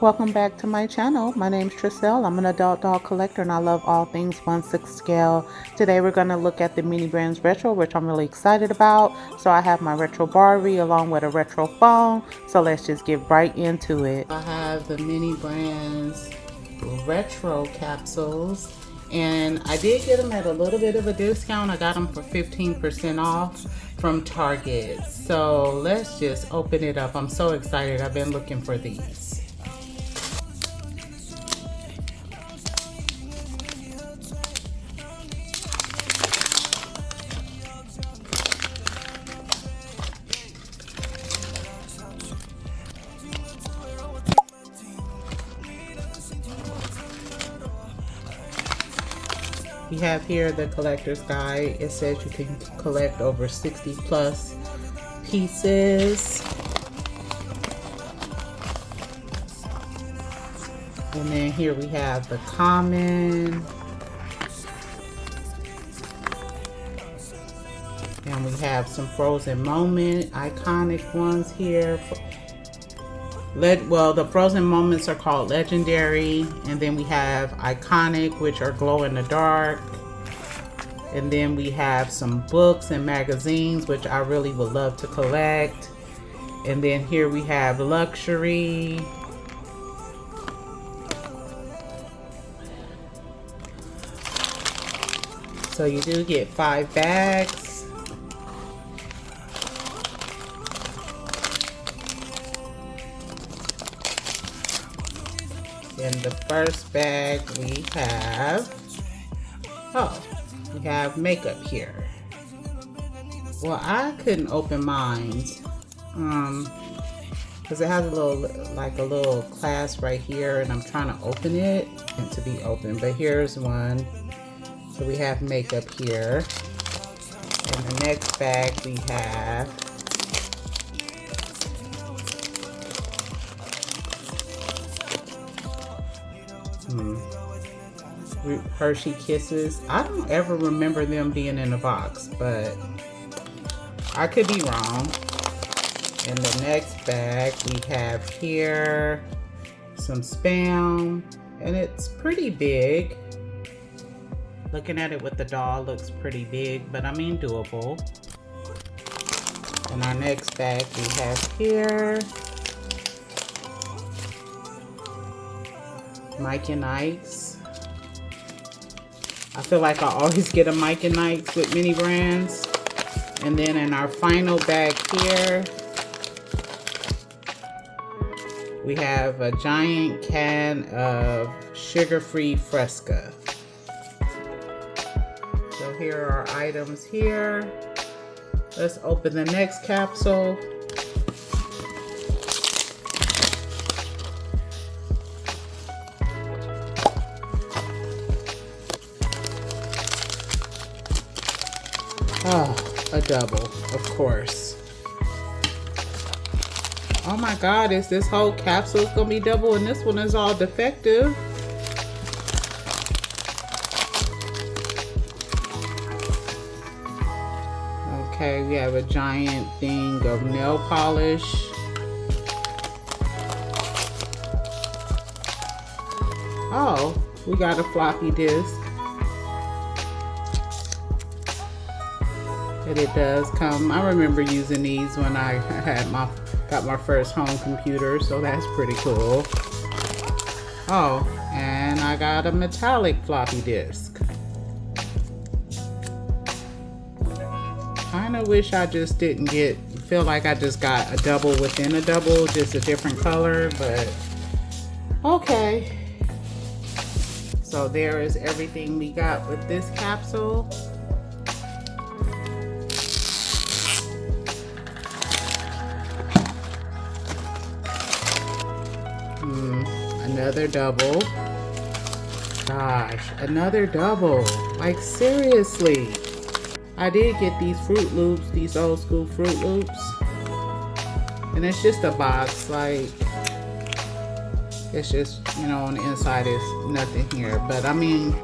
Welcome back to my channel. My name is Tricelle. I'm an adult doll collector and I love all things 1/6 scale. Today we're going to look at the Mini Brands Retro, which I'm really excited about. So I have my retro Barbie along with a retro phone. So let's just get right into it. I have the Mini Brands Retro Capsules. And I did get them at a little bit of a discount. I got them for 15% off from Target. So let's just open it up. I'm so excited. I've been looking for these. We have here the collector's guide. It says you can collect over 60 plus pieces. And then here we have the common. And we have some frozen moment, iconic ones here. Well, the frozen moments are called legendary, and then we have iconic, which are glow in the dark, and then we have some books and magazines, which I really would love to collect, and then here we have luxury, so you do get 5 bags. In the first bag we have, we have makeup here. Well, I couldn't open mine because it has a little clasp right here, and I'm trying to open it and to be open. But here's one. So we have makeup here. In the next bag we have Hershey Kisses. I don't ever remember them being in a box, but I could be wrong. In the next bag we have here some Spam, and it's pretty big. Looking at it with the doll, looks pretty big, but I mean doable. In our next bag we have here Mike and Ike's. I feel like I always get a Mike and Ike's with Mini Brands. And then in our final bag here, we have a giant can of sugar-free Fresca. So here are our items here. Let's open the next capsule. Oh, a double, of course. Oh my God, is this whole capsule gonna be double and this one is all defective? Okay, we have a giant thing of nail polish. Oh, we got a floppy disk. And it does come. I remember using these when I got my first home computer, so that's pretty cool. Oh, and I got a metallic floppy disk. Kinda wish I just didn't feel like I just got a double within a double, just a different color, but okay. So there is everything we got with this capsule. Another double. Gosh, another double. Like seriously. I did get these Fruit Loops, these old school Fruit Loops. And it's just a box, like, it's just, you know, on the inside is nothing here. But I mean,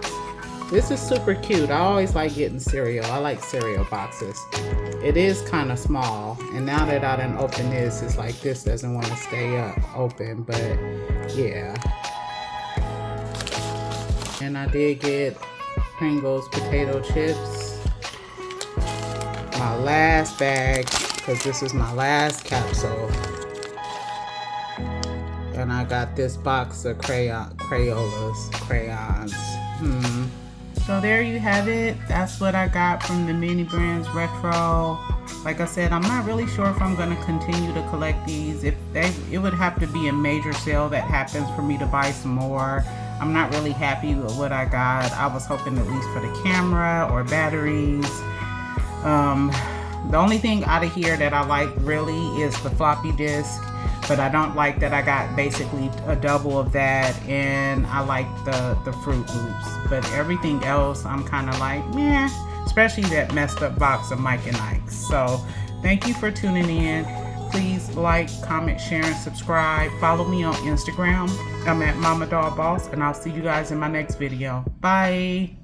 This is super cute. I always like getting cereal. I like cereal boxes. It is kind of small, and now that I done opened this, it's like this doesn't want to stay open, but yeah. And I did get Pringles potato chips. My last bag, because this is my last capsule. And I got this box of crayons. So there you have it. That's what I got from the Mini Brands Retro. Like I said, I'm not really sure if I'm going to continue to collect these. It would have to be a major sale that happens for me to buy some more. I'm not really happy with what I got. I was hoping at least for the camera or batteries. The only thing out of here that I like really is the floppy disk. But I don't like that I got basically a double of that, and I like the Fruit Loops. But everything else, I'm kind of like, meh, especially that messed up box of Mike and Ike's. So thank you for tuning in. Please like, comment, share, and subscribe. Follow me on Instagram. I'm at Mama Doll Boss, and I'll see you guys in my next video. Bye.